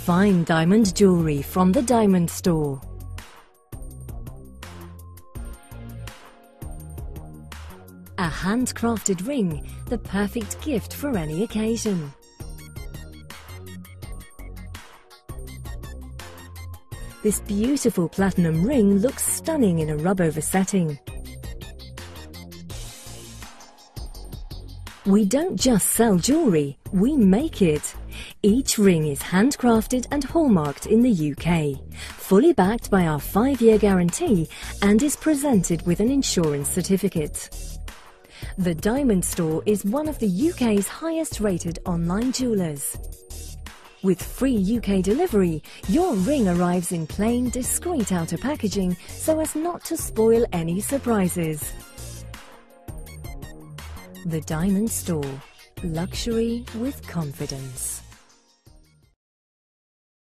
Fine diamond jewellery from the Diamond Store. A handcrafted ring, the perfect gift for any occasion. This beautiful platinum ring looks stunning in a Rubover setting. We don't just sell jewellery, we make it. Each ring is handcrafted and hallmarked in the UK, fully backed by our 5-year guarantee, and is presented with an insurance certificate. The Diamond Store is one of the UK's highest rated online jewellers. With free UK delivery, your ring arrives in plain, discreet outer packaging so as not to spoil any surprises. The Diamond Store. Luxury with confidence.